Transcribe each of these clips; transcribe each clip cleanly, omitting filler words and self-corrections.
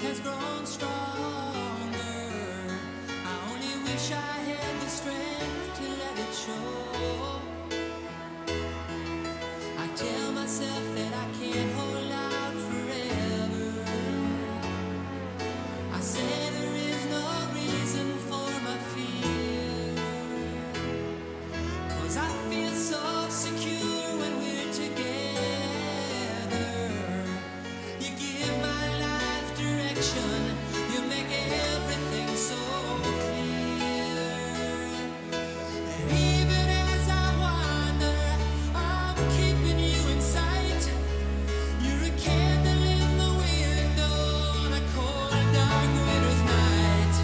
has grown stronger. I only wish I had the strength to let it show. I tell myself that I can't hold out forever. I say there is no reason for my fear, 'cause I feel so secure when we're together. You give my life direction, you make everything so clear. And even as I wander, I'm keeping you in sight. You're a candle in the window on a cold, dark winter's night.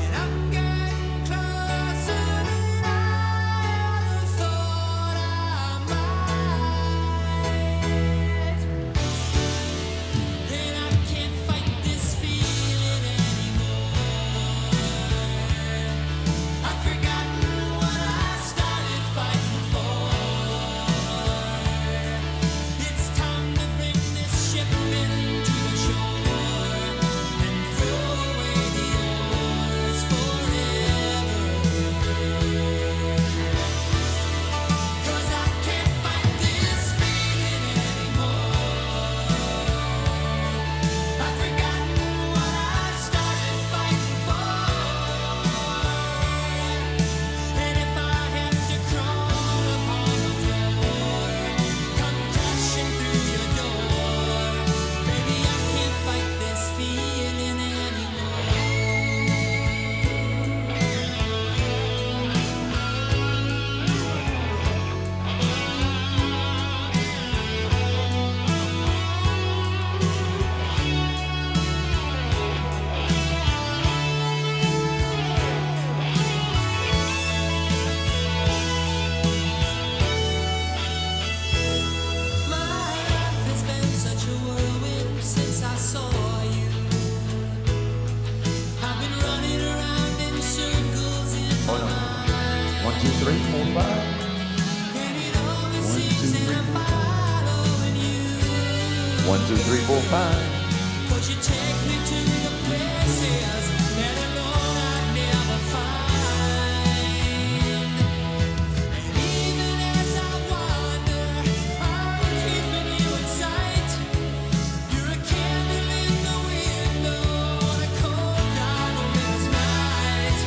And I'm getting closer than I ever thought I might. And I can't fight this feeling anymore. I've forgotten what I started fighting for. It's time to bring this ship into the shore and throw away the oars forever. 'Cause I can't fight this feeling anymore. I've forgotten what I started fighting for. And if I have to crawl upon the floor, come crashing through your door, baby, I can't fight this feeling anymore. My life has been such a whirlwind since I saw you. I've been running around in circles in my Hold on. mind. 1, 2, 3, 4, 5. And it always 1, 2, seems 3, that I'm 4, 5. following you. 1, 2, 3, 4, 5. 'Cause you take me to the places that alone I'd never find. And even as I wander, I'm keeping you in sight. You're a candle in the window on a cold, dark winter's night.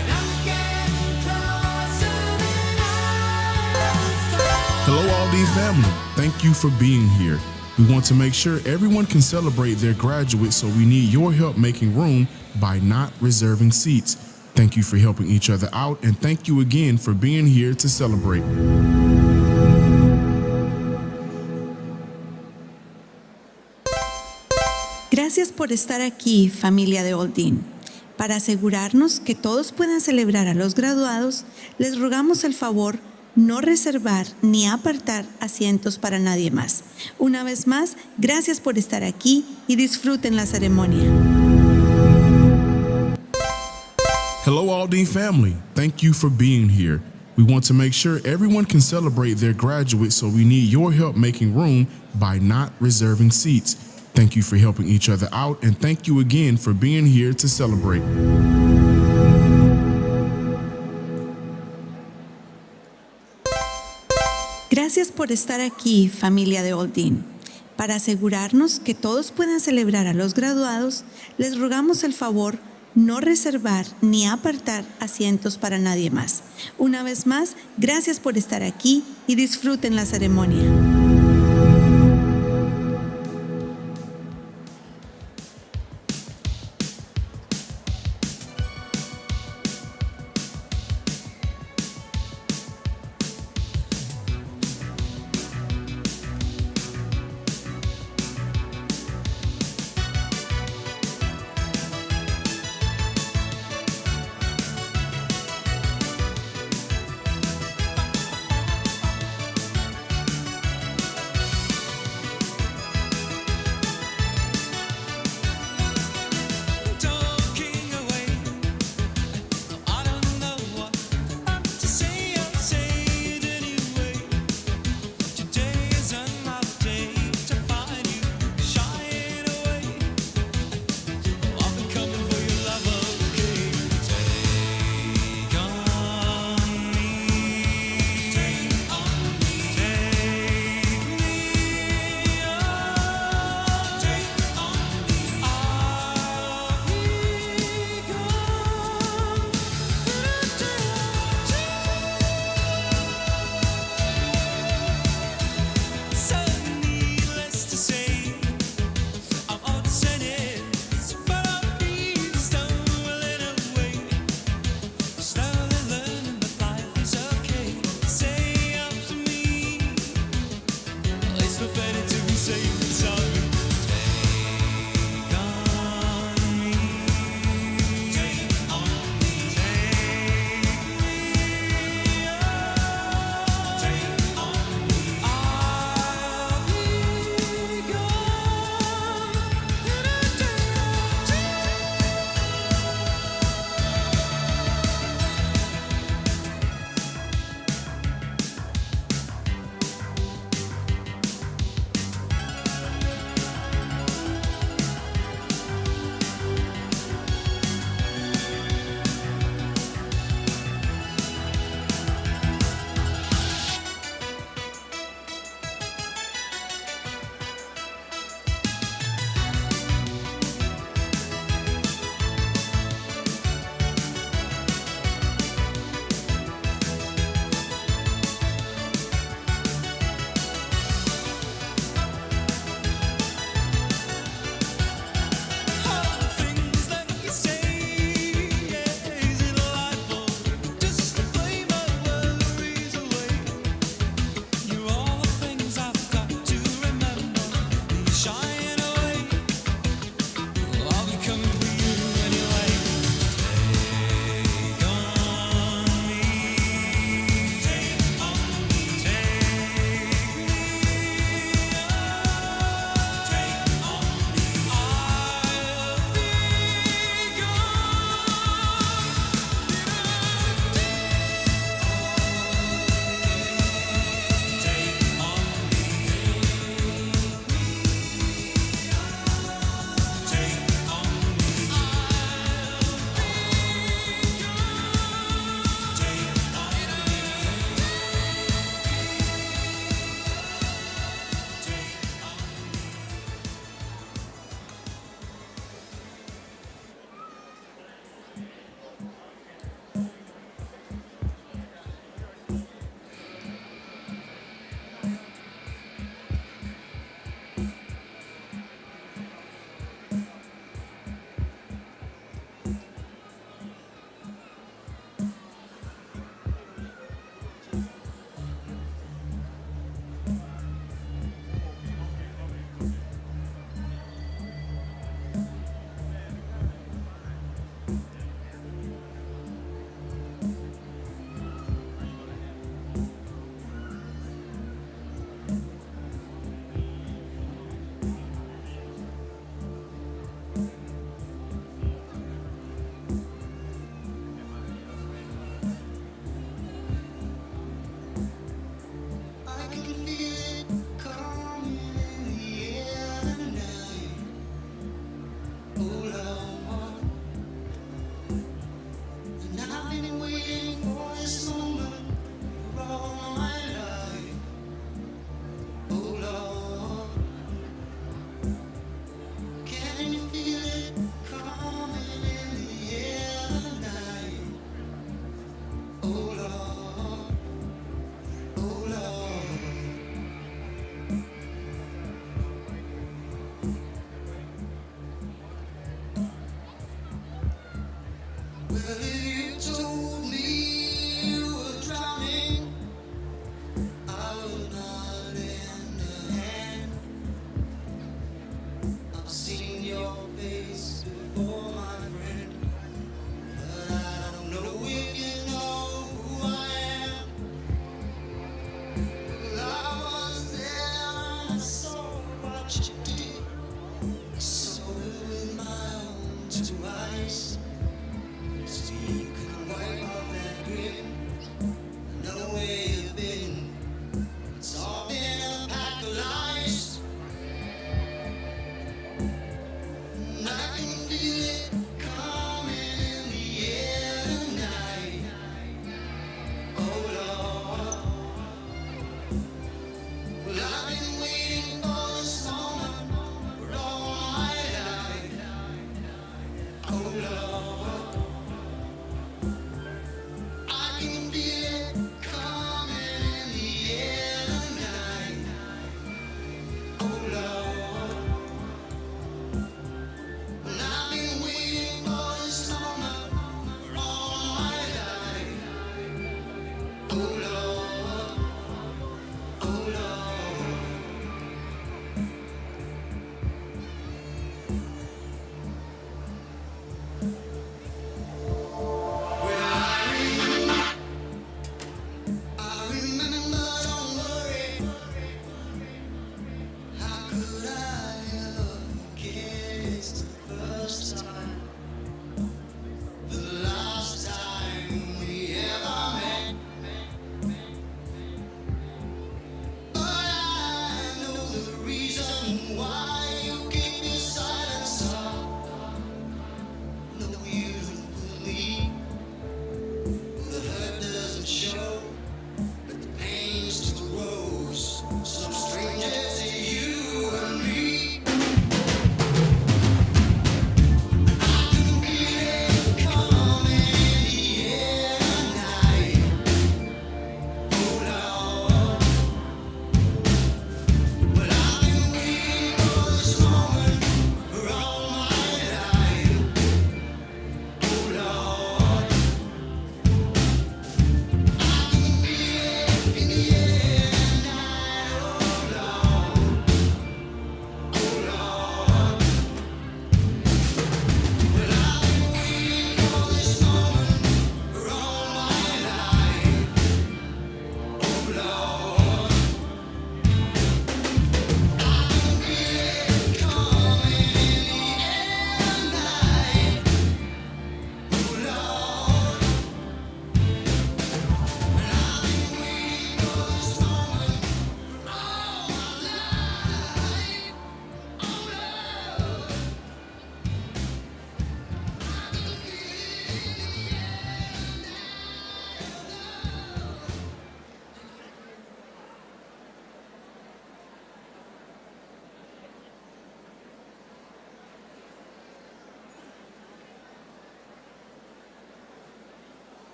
And I'm getting closer than I ever thought. Hello, Aldine family. Thank you for being here. We want to make sure everyone can celebrate their graduates, so we need your help making room by not reserving seats. Thank you for helping each other out, and thank you again for being here to celebrate. Gracias por estar aquí, familia de Aldine. Para asegurarnos que todos puedan celebrar a los graduados, les rogamos el favor no reservar ni apartar asientos para nadie más. Una vez más, gracias por estar aquí y disfruten la ceremonia. Hello, Aldine family. Thank you for being here. We want to make sure everyone can celebrate their graduates, so we need your help making room by not reserving seats. Thank you for helping each other out, and thank you again for being here to celebrate. Gracias por estar aquí, familia de Aldine. Para asegurarnos que todos puedan celebrar a los graduados, les rogamos el favor no reservar ni apartar asientos para nadie más. Una vez más, gracias por estar aquí y disfruten la ceremonia.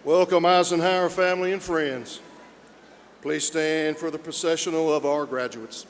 Welcome, Eisenhower family and friends. Please stand for the processional of our graduates.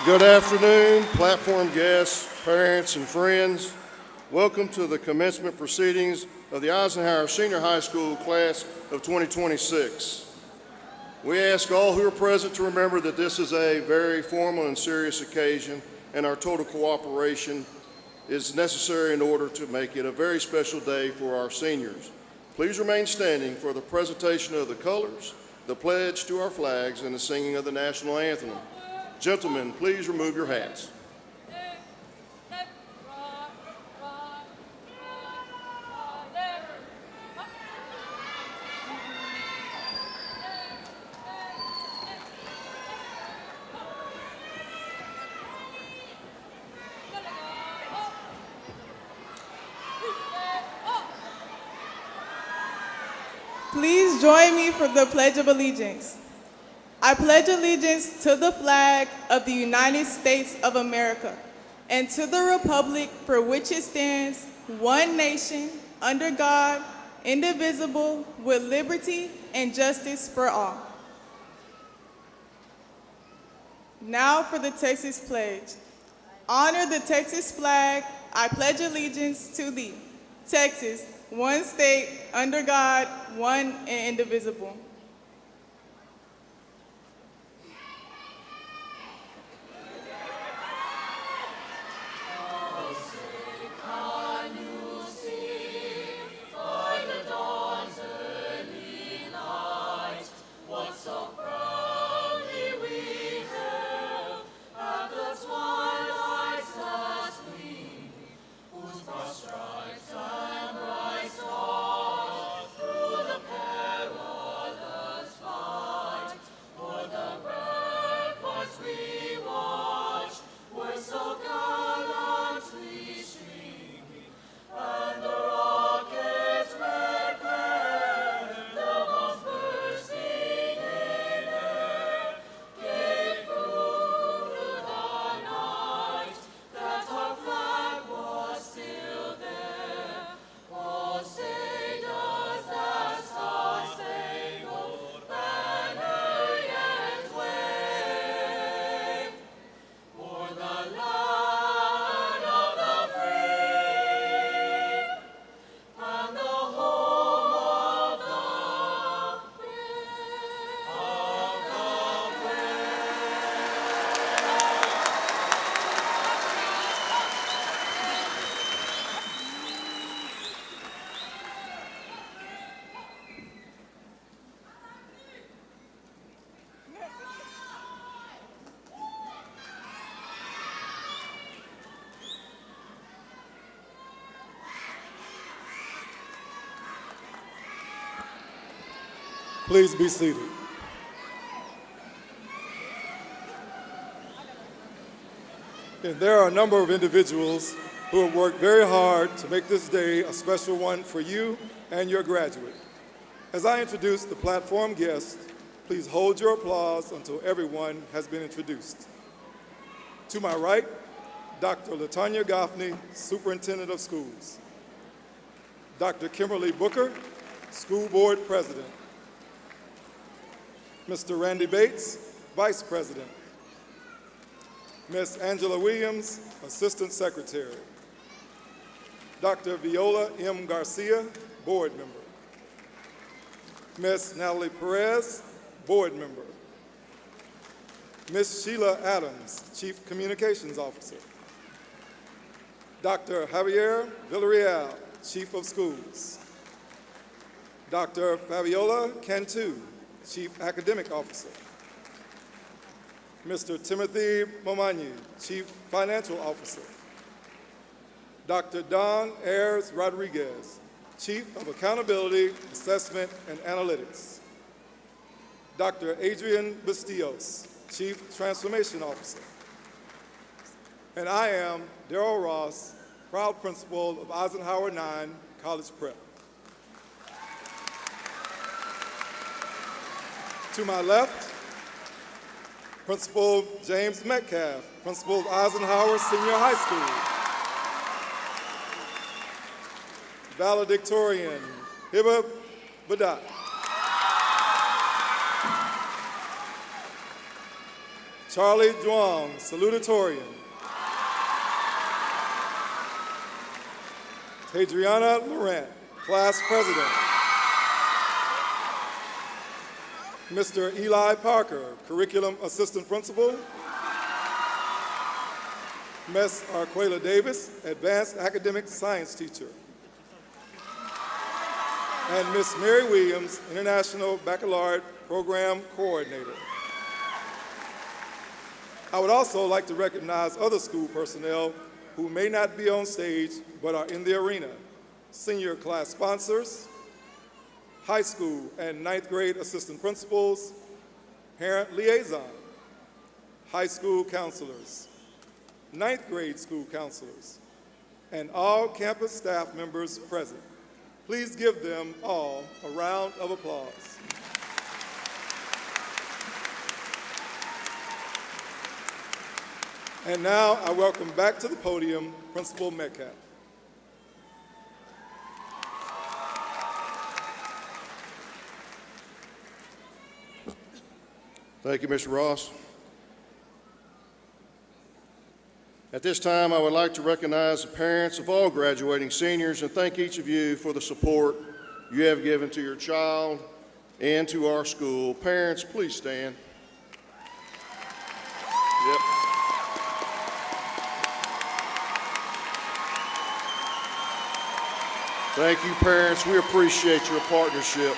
Good afternoon, platform guests, parents, and friends. Welcome to the commencement proceedings of the Eisenhower Senior High School class of 2026. We ask all who are present to remember that this is a very formal and serious occasion, and our total cooperation is necessary in order to make it a very special day for our seniors. Please remain standing for the presentation of the colors, the pledge to our flags, and the singing of the national anthem. Gentlemen, please remove your hats. Please join me for the Pledge of Allegiance. I pledge allegiance to the flag of the United States of America and to the republic for which it stands, one nation, under God, indivisible, with liberty and justice for all. Now for the Texas Pledge. Honor the Texas flag. I pledge allegiance to thee. Texas, one state, under God, one and indivisible. Please be seated. And there are a number of individuals who have worked very hard to make this day a special one for you and your graduate. As I introduce the platform guests, please hold your applause until everyone has been introduced. To my right, Dr. LaTanya Goffney, Superintendent of Schools. Dr. Kimberly Booker, School Board President. Mr. Randy Bates, Vice President. Ms. Angela Williams, Assistant Secretary. Dr. Viola M. Garcia, Board Member. Ms. Natalie Perez, Board Member. Ms. Sheila Adams, Chief Communications Officer. Dr. Javier Villarreal, Chief of Schools. Dr. Fabiola Cantu, Chief Academic Officer. Mr. Timothy Momanyi, Chief Financial Officer. Dr. Don Ayers Rodriguez, Chief of Accountability, Assessment, and Analytics. Dr. Adrian Bustillos, Chief Transformation Officer. And I am Darrell Ross, proud principal of Eisenhower 9 College Prep. To my left, Principal James Metcalf, Principal of Eisenhower Senior High School. Valedictorian, Hiba Badat. Charlie Duong, salutatorian. Tadriana Laurent, class president. Mr. Eli Parker, curriculum assistant principal. Ms. Arquela Davis, advanced academic science teacher. And Ms. Mary Williams, International Baccalaureate Program Coordinator. I would also like to recognize other school personnel who may not be on stage but are in the arena. Senior class sponsors, high school and ninth grade assistant principals, parent liaison, high school counselors, ninth grade school counselors, and all campus staff members present. Please give them all a round of applause. And now I welcome back to the podium Principal Metcalf. Thank you, Mr. Ross. At this time, I would like to recognize the parents of all graduating seniors and thank each of you for the support you have given to your child and to our school. Parents, please stand. Yep. Thank you, parents. We appreciate your partnership.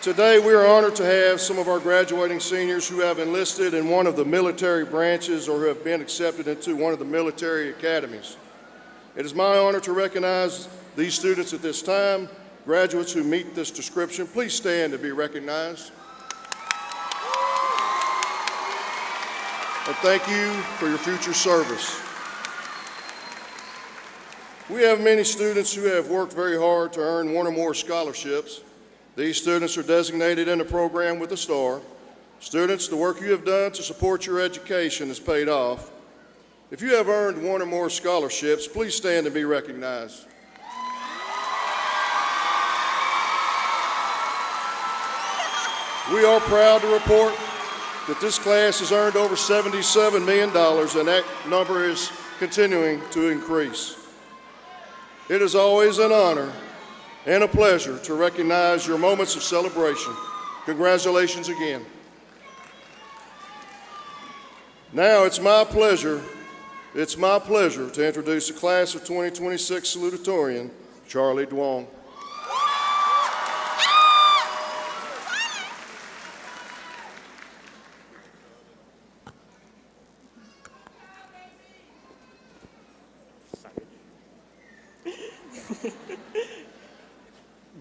Today, we are honored to have some of our graduating seniors who have enlisted in one of the military branches or who have been accepted into one of the military academies. It is my honor to recognize these students at this time. Graduates who meet this description, please stand to be recognized. And thank you for your future service. We have many students who have worked very hard to earn one or more scholarships. These students are designated in the program with a star. Students, the work you have done to support your education has paid off. If you have earned one or more scholarships, please stand and be recognized. We are proud to report that this class has earned over $77 million, and that number is continuing to increase. It is always an honor and a pleasure to recognize your moments of celebration. Congratulations again. Now it's my pleasure to introduce the class of 2026 salutatorian, Charlie Duong.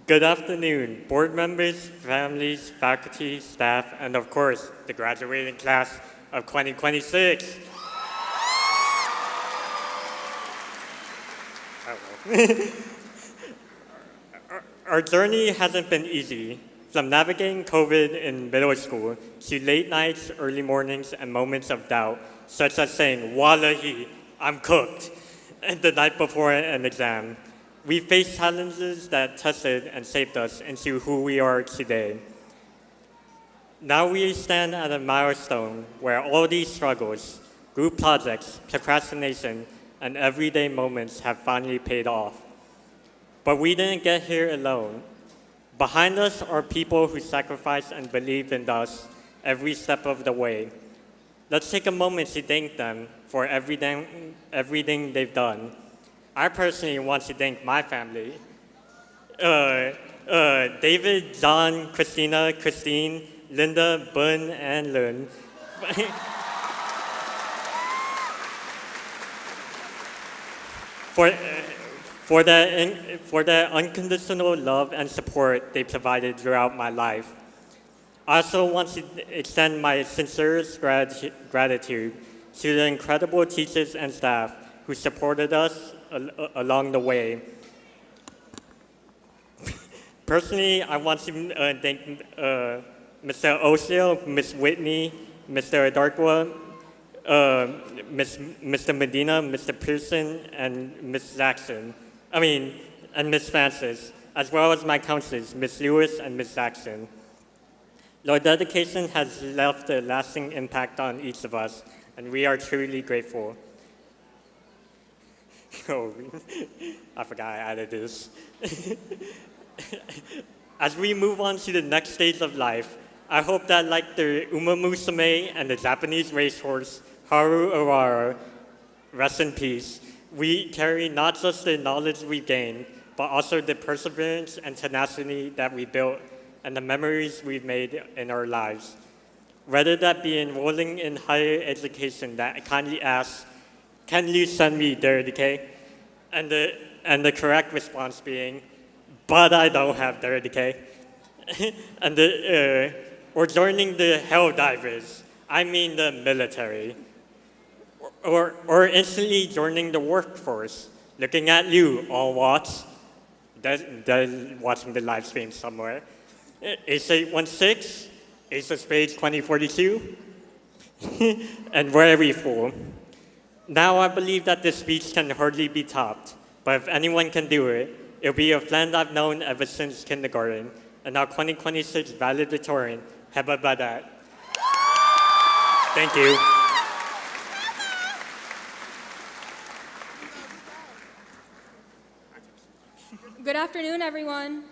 Good afternoon, board members, families, faculty, staff, and of course, the graduating class of 2026. Our journey hasn't been easy, from navigating COVID in middle school to late nights, early mornings, and moments of doubt, such as saying, "Wallahi, I'm cooked," and the night before an exam. We faced challenges that tested and shaped us into who we are today. Now we stand at a milestone where all these struggles, group projects, procrastination, and everyday moments have finally paid off. But we didn't get here alone. Behind us are people who sacrificed and believed in us every step of the way. Let's take a moment to thank them for everything they've done. I personally want to thank my family. David, John, Christina, Christine, Linda, Bun, and Lun. For the unconditional love and support they provided throughout my life. I also want to extend my sincerest gratitude to the incredible teachers and staff who supported us along the way. Personally, I want to thank Mr. O'Shea, Ms. Whitney, Mr. Darkwa, Mr. Medina, Mr. Pearson, and Ms. Jackson. And Ms. Francis, as well as my counselors, Ms. Lewis and Ms. Jackson. Your dedication has left a lasting impact on each of us, and we are truly grateful. Oh, I forgot I added this. As we move on to the next stage of life, I hope that like the Uma Musume and the Japanese racehorse, Haru Owara, rest in peace, we carry not just the knowledge we gained, but also the perseverance and tenacity that we built and the memories we've made in our lives. Whether that be enrolling in higher education that kindly asks, "Can you send me there, DK?" And the correct response being, "But I don't have 30K." Or joining the Hell Divers, I mean the military. Or instantly joining the workforce. Looking at you, all watch. They're watching the live stream somewhere. Ace 816, Ace of Spades 2042, and very full. Now I believe that this speech can hardly be topped, but if anyone can do it, it'll be a friend I've known ever since kindergarten, and our 2026 valedictorian, Heba Badat. Thank you. Good afternoon, everyone.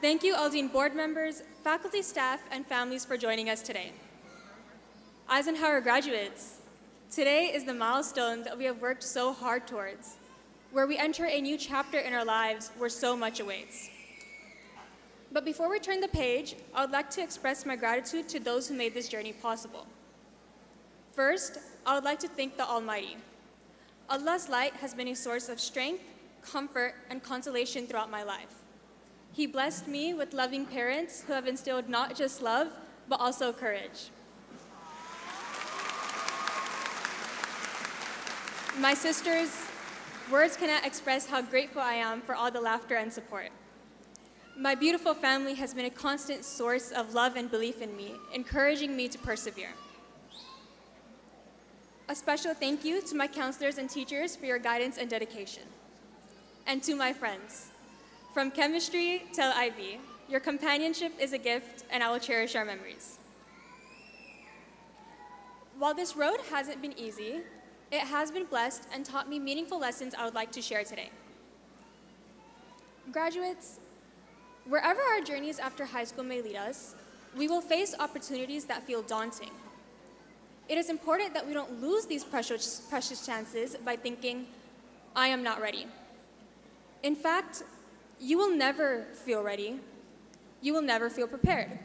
Thank you, Aldine board members, faculty, staff, and families for joining us today. Eisenhower graduates, today is the milestone that we have worked so hard towards, where we enter a new chapter in our lives where so much awaits. But before we turn the page, I would like to express my gratitude to those who made this journey possible. First, I would like to thank the Almighty. Allah's light has been a source of strength, comfort, and consolation throughout my life. He blessed me with loving parents who have instilled not just love, but also courage. My sisters, words cannot express how grateful I am for all the laughter and support. My beautiful family has been a constant source of love and belief in me, encouraging me to persevere. A special thank you to my counselors and teachers for your guidance and dedication. And to my friends, from chemistry till IB, your companionship is a gift, and I will cherish our memories. While this road hasn't been easy, it has been blessed and taught me meaningful lessons I would like to share today. Graduates, wherever our journeys after high school may lead us, we will face opportunities that feel daunting. It is important that we don't lose these precious chances by thinking, "I am not ready." In fact, you will never feel ready. You will never feel prepared.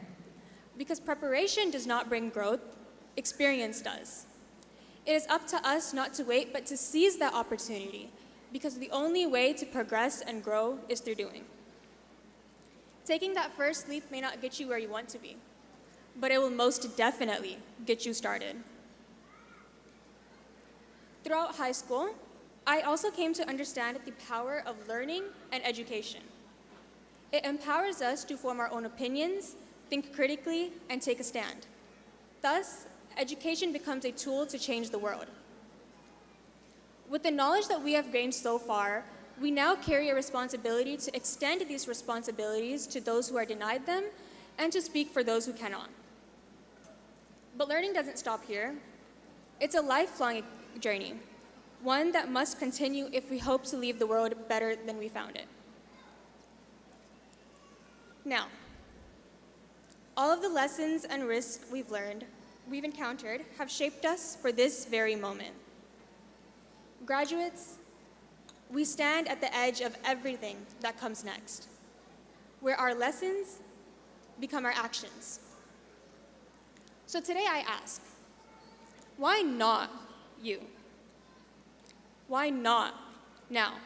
Because preparation does not bring growth, experience does. It is up to us not to wait, but to seize that opportunity, because the only way to progress and grow is through doing. Taking that first leap may not get you where you want to be, but it will most definitely get you started. Throughout high school, I also came to understand the power of learning and education. It empowers us to form our own opinions, think critically, and take a stand. Thus, education becomes a tool to change the world. With the knowledge that we have gained so far, we now carry a responsibility to extend these responsibilities to those who are denied them and to speak for those who cannot. But learning doesn't stop here. It's a lifelong journey, one that must continue if we hope to leave the world better than we found it. Now, all of the lessons and risks we've encountered have shaped us for this very moment. Graduates, we stand at the edge of everything that comes next, where our lessons become our actions. So today I ask, why not you? Why not now?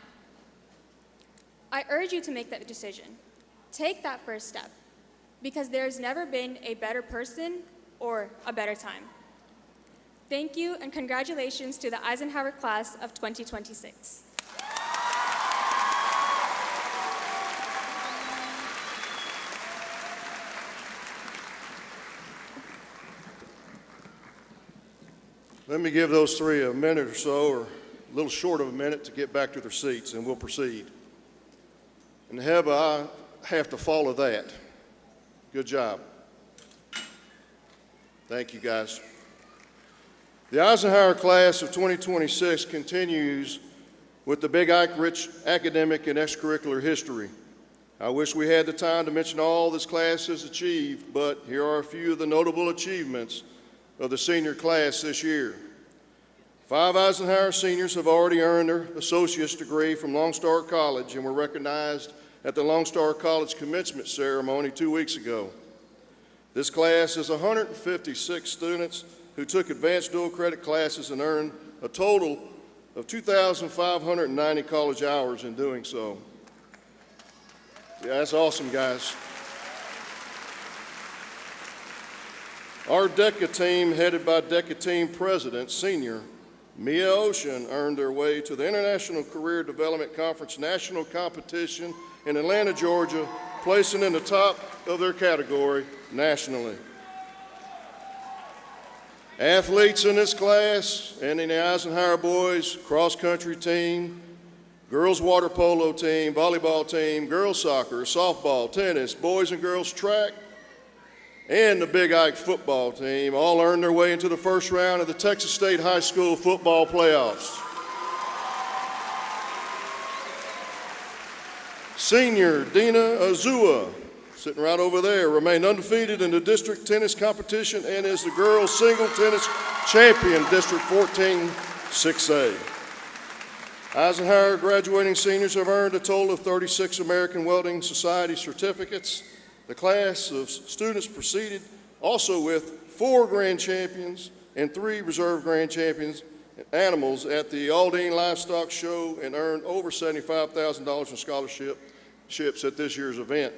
I urge you to make that decision. Take that first step, because there's never been a better person or a better time. Thank you, and congratulations to the Eisenhower class of 2026. Let me give those three a minute or so, or a little short of a minute, to get back to their seats, and we'll proceed. And Heba, I have to follow that. Good job. Thank you, guys. The Eisenhower class of 2026 continues with the Big Ike rich academic and extracurricular history. I wish we had the time to mention all this class has achieved, but here are a few of the notable achievements of the senior class this year. 5 Eisenhower seniors have already earned their associate's degree from Lone Star College and were recognized at the Lone Star College commencement ceremony 2 weeks ago. This class is 156 students who took advanced dual credit classes and earned a total of 2,590 college hours in doing so. Yeah, that's awesome, guys. Our DECA team, headed by DECA team president, senior Mia Ocean, earned their way to the International Career Development Conference national competition in Atlanta, Georgia, placing in the top of their category nationally. Athletes in this class and in the Eisenhower boys cross-country team, girls water polo team, volleyball team, girls soccer, softball, tennis, boys and girls track, and the Big Ike football team all earned their way into the first round of the Texas State High School football playoffs. Senior Dina Azua, sitting right over there, remained undefeated in the district tennis competition and is the girls single tennis champion, District 14 6A. Eisenhower graduating seniors have earned a total of 36 American Welding Society certificates. The class of students proceeded also with 4 grand champions and 3 reserve grand champions animals at the Aldine Livestock Show and earned over $75,000 in scholarships at this year's event.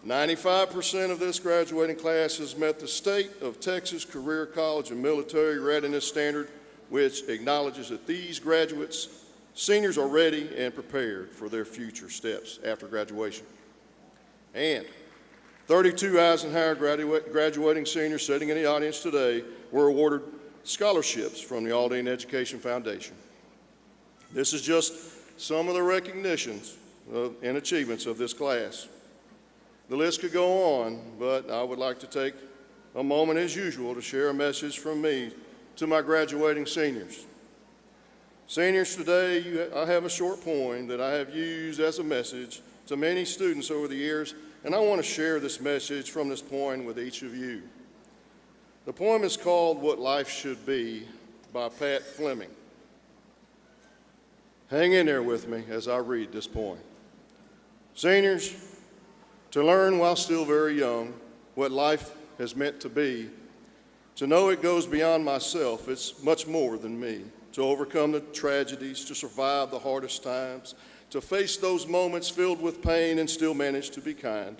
95% of this graduating class has met the state of Texas Career College and Military Readiness Standard, which acknowledges that these graduates, seniors, are ready and prepared for their future steps after graduation. And 32 Eisenhower graduating seniors sitting in the audience today were awarded scholarships from the Aldine Education Foundation. This is just some of the recognitions and achievements of this class. The list could go on, but I would like to take a moment as usual to share a message from me to my graduating seniors. Seniors, today I have a short poem that I have used as a message to many students over the years, and I want to share this message from this poem with each of you. The poem is called What Life Should Be by Pat Fleming. Hang in there with me as I read this poem. Seniors, to learn while still very young what life has meant to be, to know it goes beyond myself, it's much more than me, to overcome the tragedies, to survive the hardest times, to face those moments filled with pain and still manage to be kind.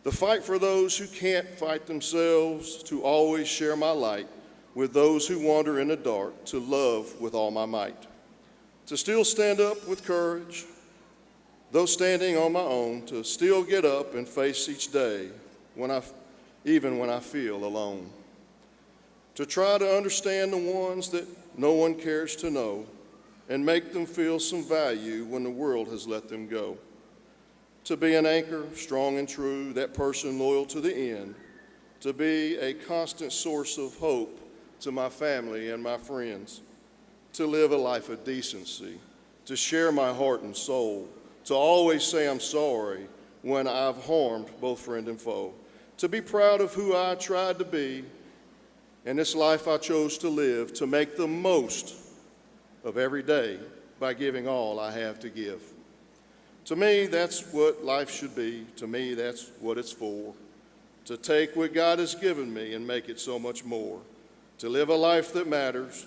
The fight for those who can't fight themselves, to always share my light with those who wander in the dark, to love with all my might. To still stand up with courage, though standing on my own, to still get up and face each day, even when I feel alone. To try to understand the ones that no one cares to know, and make them feel some value when the world has let them go. To be an anchor, strong and true, that person loyal to the end. To be a constant source of hope to my family and my friends. To live a life of decency. To share my heart and soul. To always say I'm sorry when I've harmed both friend and foe. To be proud of who I tried to be and this life I chose to live. To make the most of every day by giving all I have to give. To me, that's what life should be. To me, that's what it's for. To take what God has given me and make it so much more. To live a life that matters.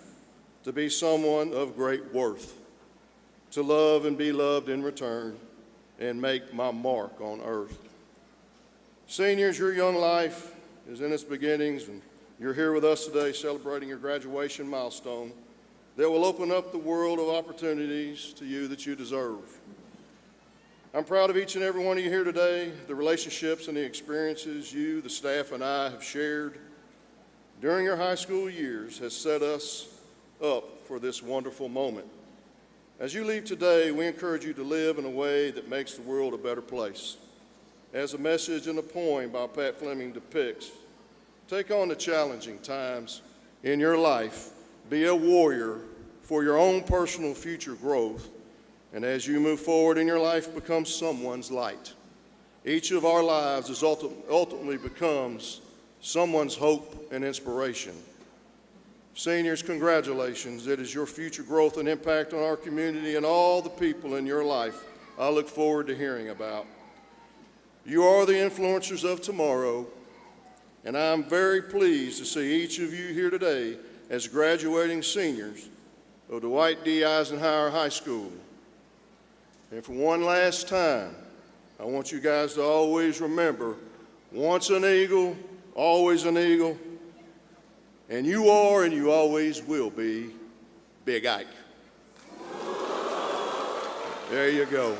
To be someone of great worth. To love and be loved in return and make my mark on earth. Seniors, your young life is in its beginnings, and you're here with us today celebrating your graduation milestone that will open up the world of opportunities to you that you deserve. I'm proud of each and every one of you here today, the relationships and the experiences you, the staff, and I have shared during your high school years has set us up for this wonderful moment. As you leave today, we encourage you to live in a way that makes the world a better place. As a message in a poem by Pat Fleming depicts, Take on the challenging times in your life. Be a warrior for your own personal future growth. And as you move forward in your life, become someone's light. Each of our lives is ultimately becomes someone's hope and inspiration. Seniors, congratulations. It is your future growth and impact on our community and all the people in your life I look forward to hearing about. You are the influencers of tomorrow, and I'm very pleased to see each of you here today as graduating seniors of Dwight D. Eisenhower High School. And for one last time, I want you guys to always remember, once an eagle, always an eagle, and you are and you always will be Big Ike. There you go.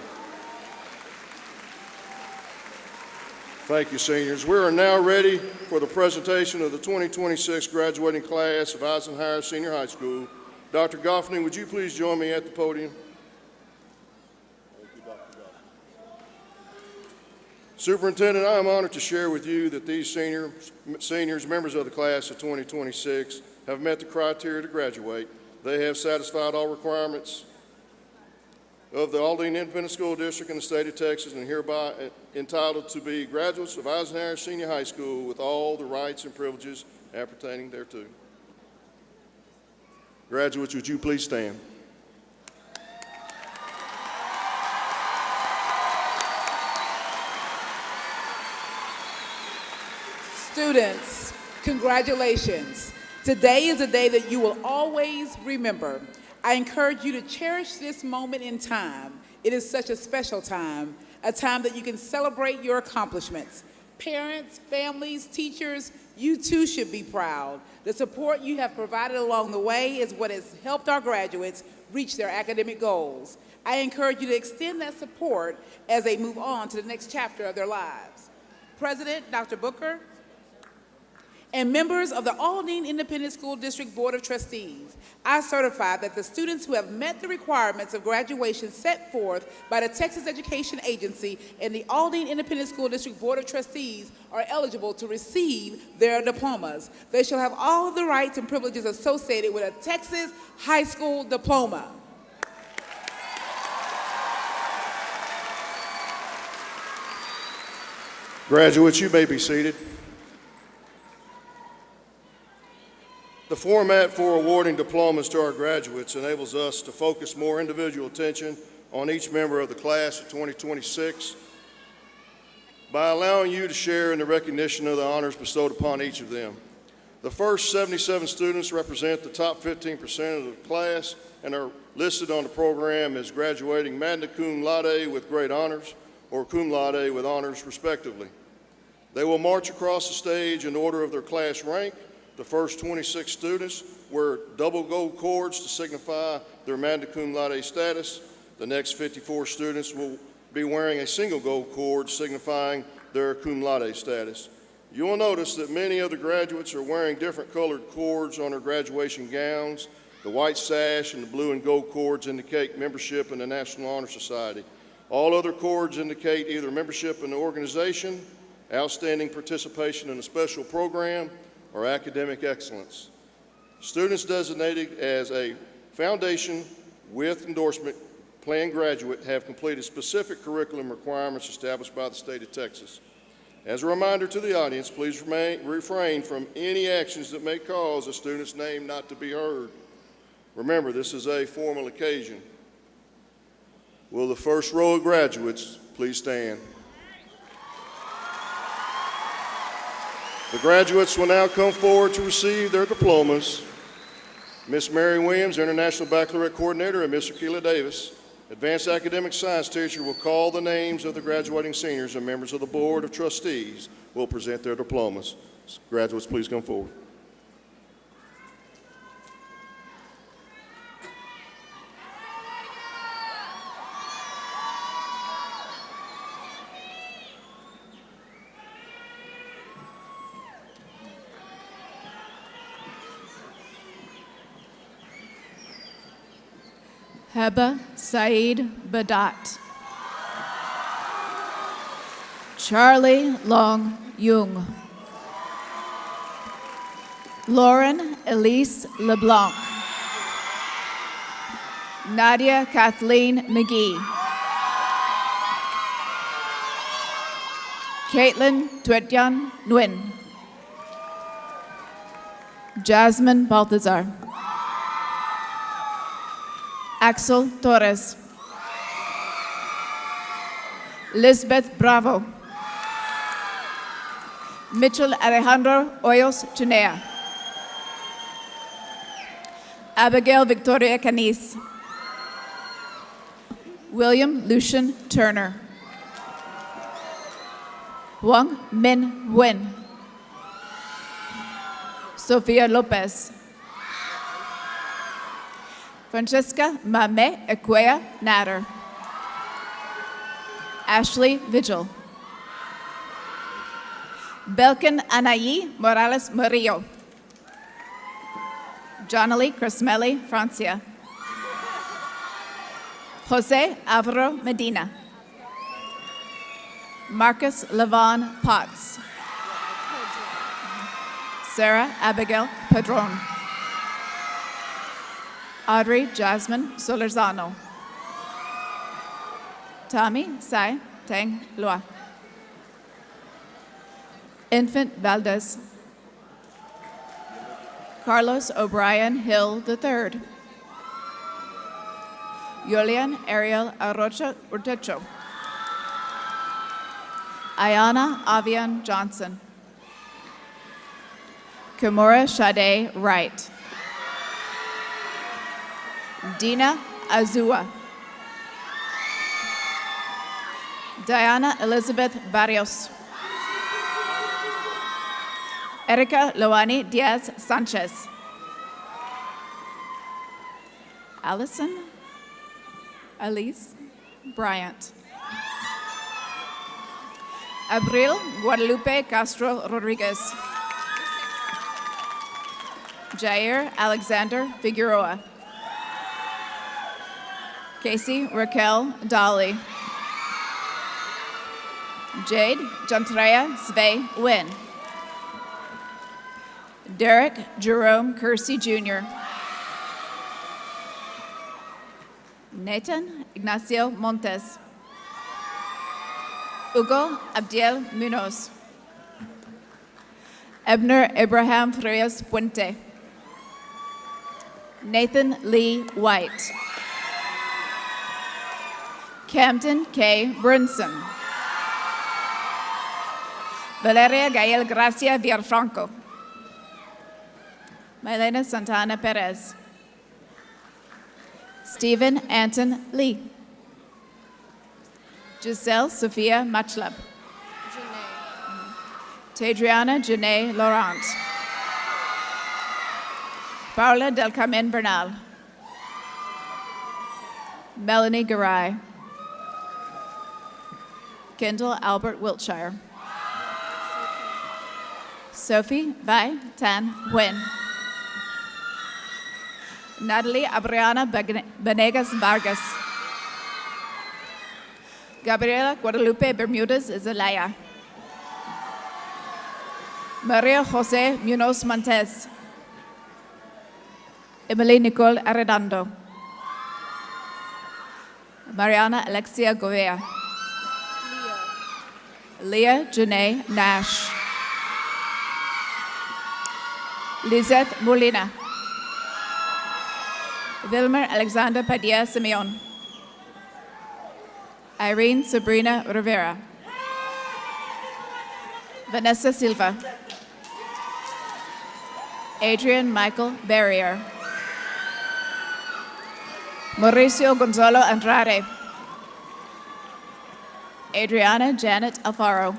Thank you, seniors. We are now ready for the presentation of the 2026 graduating class of Eisenhower Senior High School. Dr. Goffney, would you please join me at the podium? Superintendent, I am honored to share with you that these seniors, members of the class of 2026, have met the criteria to graduate. They have satisfied all requirements of the Aldine Independent School District in the state of Texas and hereby entitled to be graduates of Eisenhower Senior High School with all the rights and privileges appertaining thereto. Graduates, would you please stand? Students, congratulations. Today is a day that you will always remember. I encourage you to cherish this moment in time. It is such a special time, a time that you can celebrate your accomplishments. Parents, families, teachers, you too should be proud. The support you have provided along the way is what has helped our graduates reach their academic goals. I encourage you to extend that support as they move on to the next chapter of their lives. President Dr. Booker, and members of the Aldine Independent School District Board of Trustees, I certify that the students who have met the requirements of graduation set forth by the Texas Education Agency and the Aldine Independent School District Board of Trustees are eligible to receive their diplomas. They shall have all of the rights and privileges associated with a Texas high school diploma. Graduates, you may be seated. The format for awarding diplomas to our graduates enables us to focus more individual attention on each member of the class of 2026 by allowing you to share in the recognition of the honors bestowed upon each of them. The first 77 students represent the top 15% of the class and are listed on the program as graduating magna cum laude with great honors or cum laude with honors respectively. They will march across the stage in order of their class rank. The first 26 students wear double gold cords to signify their magna cum laude status. The next 54 students will be wearing a single gold cord signifying their cum laude status. You will notice that many of the graduates are wearing different colored cords on their graduation gowns. The white sash and the blue and gold cords indicate membership in the National Honor Society. All other cords indicate either membership in the organization, outstanding participation in a special program, or academic excellence. Students designated as a foundation with endorsement plan graduate have completed specific curriculum requirements established by the state of Texas. As a reminder to the audience, please refrain from any actions that may cause a student's name not to be heard. Remember, this is a formal occasion. Will the first row of graduates please stand? The graduates will now come forward to receive their diplomas. Miss Mary Williams, International Baccalaureate Coordinator, and Miss Akila Davis, Advanced Academic Science Teacher, will call the names of the graduating seniors, and members of the Board of Trustees will present their diplomas. Graduates, please come forward. Heba Saeed Badat. Charlie Long Jung. Lauren Elise LeBlanc. Nadia Kathleen McGee. Caitlin Twetyan Nguyen. Jasmine Balthazar. Axel Torres. Lisbeth Bravo. Mitchell Alejandro Hoyos Chinea. Abigail Victoria Canis. William Lucian Turner. Wang Min Nguyen. Sofia Lopez. Francesca Mame Equea Natter. Ashley Vigil. Belkin Anaí Morales Murillo. Jonalie Crismelli Francia. Jose Alvaro Medina. Marcus Levon Potts. Sarah Abigail Padron. Audrey Jasmine Solorzano. Tommy Sai Teng Lua. Infant Valdez. Carlos O'Brien Hill III. Julian Ariel Arrocha Urtecho. Ayana Avian Johnson. Kimura Sade Wright. Dina Azua. Diana Elizabeth Barrios. Erica Loani Diaz Sanchez. Allison Elise Bryant. Abril Guadalupe Castro Rodriguez. Jair Alexander Figueroa. Casey Raquel Dolly. Jade Jantrea Sve Win. Derek Jerome Kersey Jr. Nathan Ignacio Montes. Hugo Abdiel Munoz. Ebner Abraham Reyes Puente. Nathan Lee White. Camden K. Brunson. Valeria Gael Gracia Villafranco. Milena Santana Perez. Stephen Anton Lee. Giselle Sophia Machlab. Tadriana Janae Laurent. Paula Del Carmen Bernal. Melanie Garay. Kendall Albert Wiltshire. Sophie Vai Tan Nguyen. Natalie Abriana Benegas Vargas. Gabriela Guadalupe Bermudez Zelaya. Maria Jose Munoz Montes. Emily Nicole Arredondo. Mariana Alexia Govea. Leah Janae Nash. Lizette Molina. Wilmer Alexander Padilla Simeon. Irene Sabrina Rivera. Vanessa Silva. Adrian Michael Barrier. Mauricio Gonzalo Andrade. Adriana Janet Alfaro.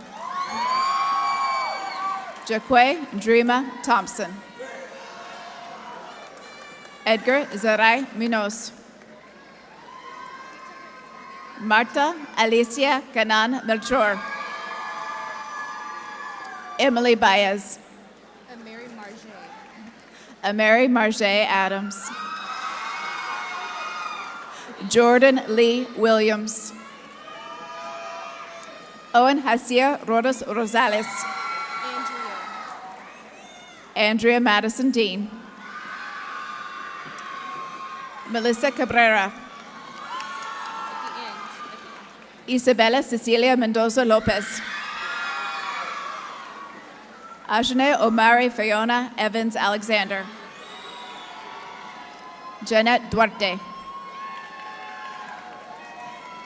Jaque Dreama Thompson. Edgar Zaray Munoz. Marta Alicia Canan Melchor. Emily Baez. Mary Marge Adams. Jordan Lee Williams. Owen Hacia Rodas Rosales. Andrea Madison Dean. Melissa Cabrera. Isabella Cecilia Mendoza Lopez. Ajane Omari Fiona Evans Alexander. Jeanette Duarte.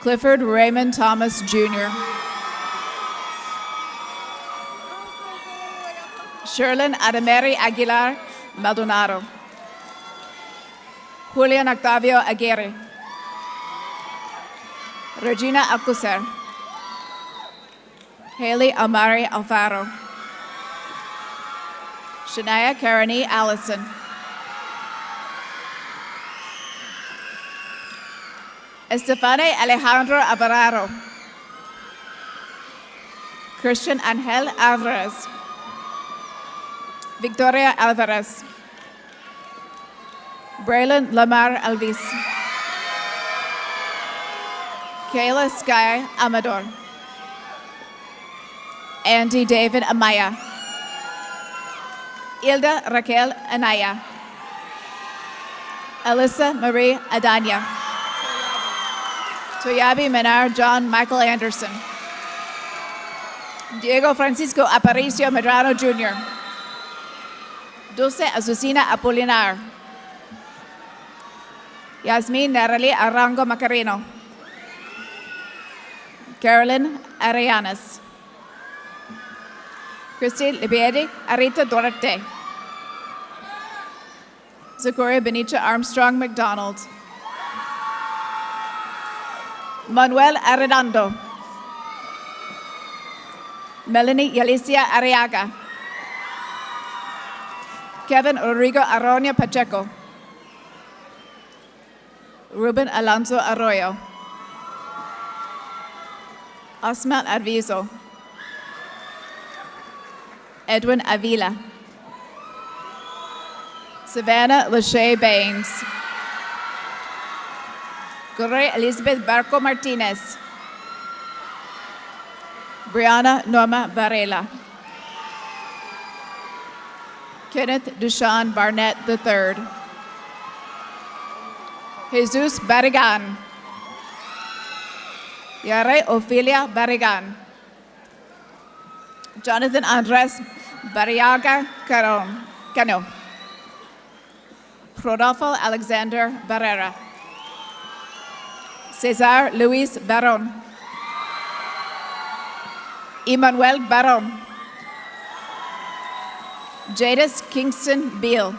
Clifford Raymond Thomas Jr. Sherlyn Adameri Aguilar Maldonado. Julian Octavio Aguirre. Regina Alcocer. Haley Amari Alfaro. Shania Karani Allison. Estefane Alejandro Avararo. Christian Angel Alvarez. Victoria Alvarez. Braylon Lamar Alvis. Kayla Sky Amador. Andy David Amaya. Hilda Raquel Anaya. Alyssa Marie Adanya. Toyabi Menar John Michael Anderson. Diego Francisco Aparicio Medrano Jr. Dulce Azucena Apolinar. Yasmin Narali Arango Macarino. Carolyn Arianas. Christy Libiedi Arita Duarte. Zachary Benicia Armstrong McDonald. Manuel Arredondo. Melanie Yalicia Arriaga. Kevin Rodrigo Aronia Pacheco. Ruben Alonso Arroyo. Osman Arvizo. Edwin Avila. Savannah Lachey Baines. Gloria Elizabeth Barco Martinez. Brianna Norma Varela. Kenneth Dushan Barnett III. Jesus Barrigan. Yare Ophelia Barrigan. Jonathan Andres Barriaga Cano. Rodolfo Alexander Barrera. Cesar Luis Baron. Emmanuel Baron. Jadis Kingston Beal.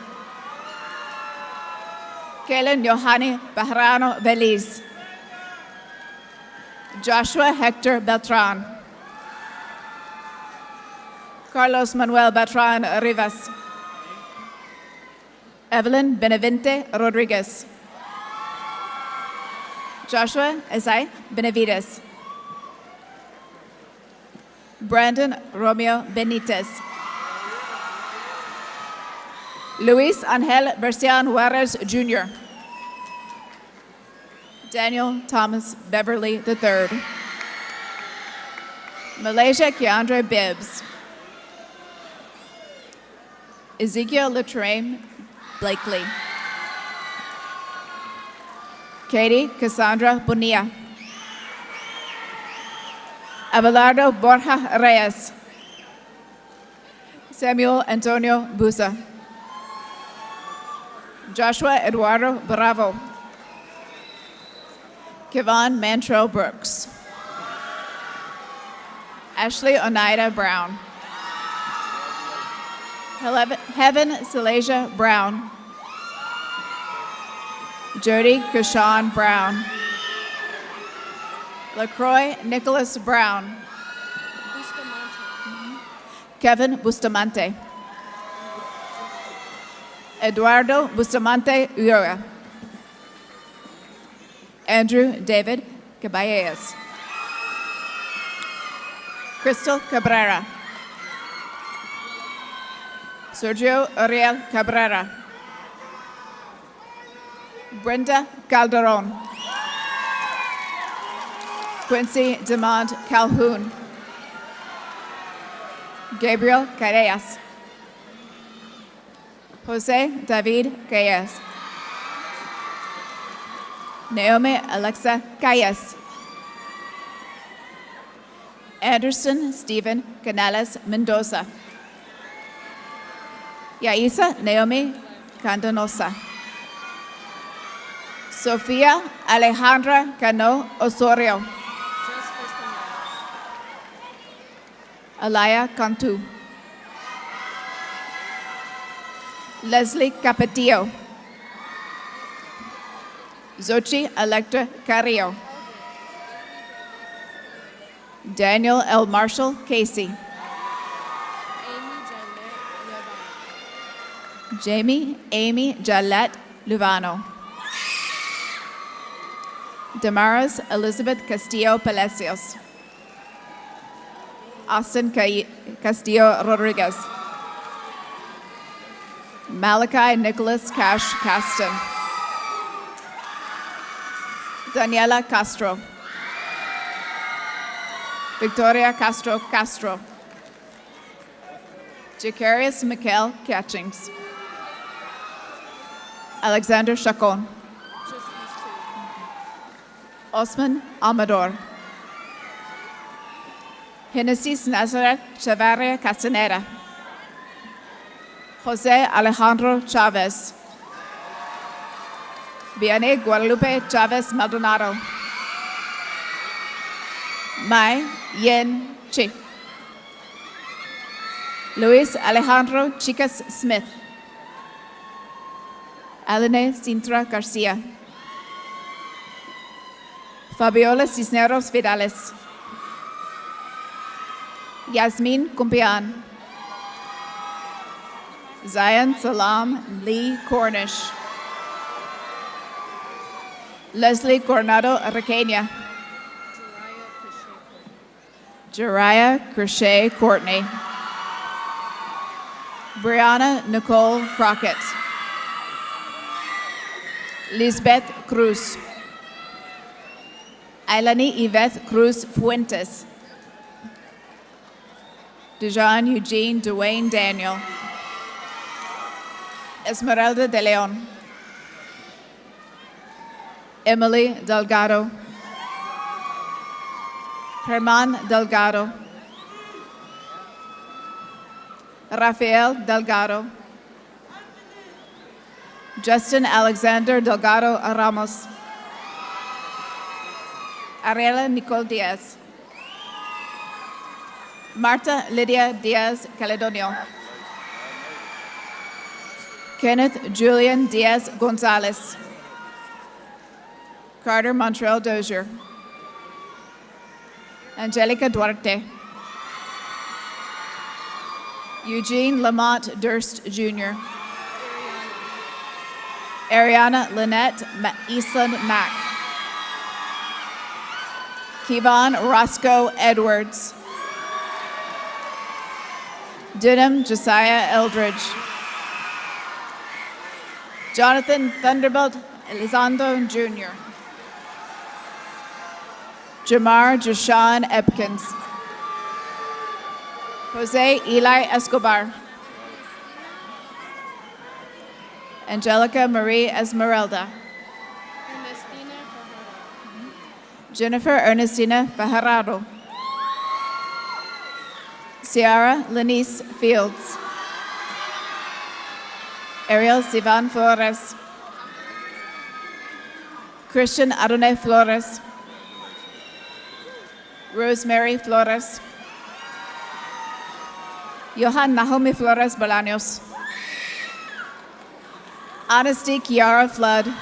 Kalen Yohani Bahrano Veliz. Joshua Hector Beltran. Carlos Manuel Beltran Rivas. Evelyn Benavente Rodriguez. Joshua Esai Benavides. Brandon Romeo Benitez. Luis Angel Bercian Juarez Jr. Daniel Thomas Beverly III. Malaysia Keandra Bibbs. Ezekiel Latrame Blakely. Katie Cassandra Bonilla. Abelardo Borja Reyes. Samuel Antonio Busa. Joshua Eduardo Bravo. Kevon Mantro Brooks. Ashley Oneida Brown. Heaven Silesia Brown. Jody Kashawn Brown. LaCroix Nicholas Brown. Kevin Bustamante. Eduardo Bustamante Ulloa. Andrew David Caballes. Crystal Cabrera. Sergio Ariel Cabrera. Brenda Calderon. Quincy Demond Calhoun. Gabriel Carreas. Jose David Calles. Naomi Alexa Calles. Anderson Stephen Canales Mendoza. Yaisa Naomi Candanosa. Sofia Alejandra Cano Osorio. Alaya Cantu. Leslie Capetillo. Xochi Electra Carrillo. Daniel L. Marshall Casey. Jamie Amy Jalette Luvano. Damaris Elizabeth Castillo Palacios. Austin Castillo Rodriguez. Malachi Nicholas Cash Caston. Daniela Castro. Victoria Castro Castro. Jacarius Mikhail Catchings. Alexander Chacon. Osman Amador. Genesis Nazareth Chavarria Castaneda. Jose Alejandro Chavez. Vianney Guadalupe Chavez Maldonado. Mai Yen Chi. Luis Alejandro Chicas Smith. Aline Sintra Garcia. Fabiola Cisneros Vidales. Yasmin Kumpian. Zion Salam Lee Cornish. Leslie Coronado Requena. Jariah Crochet Courtney. Brianna Nicole Crockett. Lisbeth Cruz. Ailani Yvette Cruz Fuentes. Dejan Eugene Dwayne Daniel. Esmeralda de Leon. Emily Delgado. Herman Delgado. Rafael Delgado. Justin Alexander Delgado Ramos. Ariela Nicole Diaz. Marta Lydia Diaz Caledonio. Kenneth Julian Diaz Gonzalez. Carter Montreal Dozier. Angelica Duarte. Eugene Lamont Durst Jr. Ariana Lynette Eastland Mack. Kevon Roscoe Edwards. Denham Josiah Eldridge. Jonathan Thunderbolt Elizondo Jr. Jamar Jashawn Epkins. Jose Eli Escobar. Angelica Marie Esmeralda. Jennifer Ernestina Fajardo. Ciara Lenice Fields. Ariel Sivan Flores. Christian Adonai Flores. Rosemary Flores. Johan Naomi Flores Bolaños. Honesty Kiara Flood.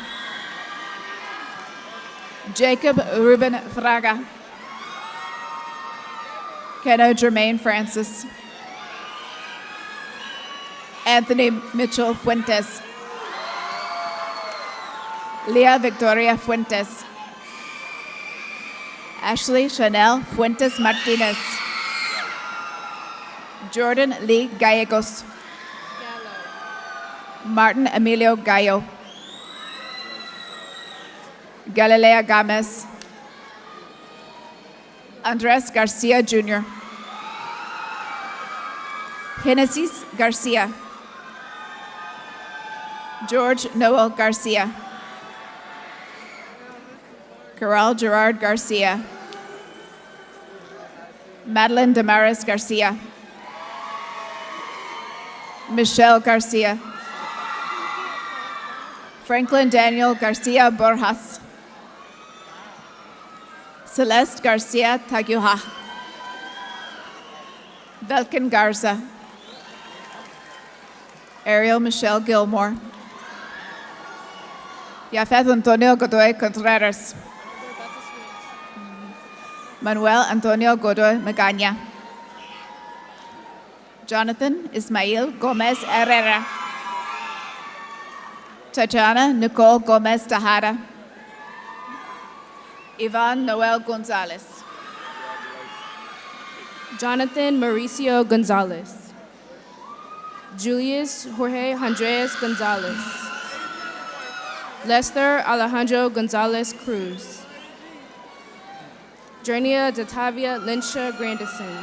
Jacob Ruben Fraga. Keno Jermaine Francis. Anthony Mitchell Fuentes. Leah Victoria Fuentes. Ashley Chanel Fuentes Martinez. Jordan Lee Gallegos. Martin Emilio Gallo. Galilea Gomez. Andres Garcia Jr. Genesis Garcia. George Noel Garcia. Corral Gerard Garcia. Madeline Damaris Garcia. Michelle Garcia. Franklin Daniel Garcia Borjas. Celeste Garcia Taguha. Belkin Garza. Ariel Michelle Gilmore. Yafet Antonio Godoy Contreras. Manuel Antonio Godoy Magaña. Jonathan Ismael Gomez Herrera. Tatiana Nicole Gomez Tejada. Ivan Noel Gonzalez. Jonathan Mauricio Gonzalez. Julius Jorge Andres Gonzalez. Lester Alejandro Gonzalez Cruz. Jernia Datavia Linsha Grandison.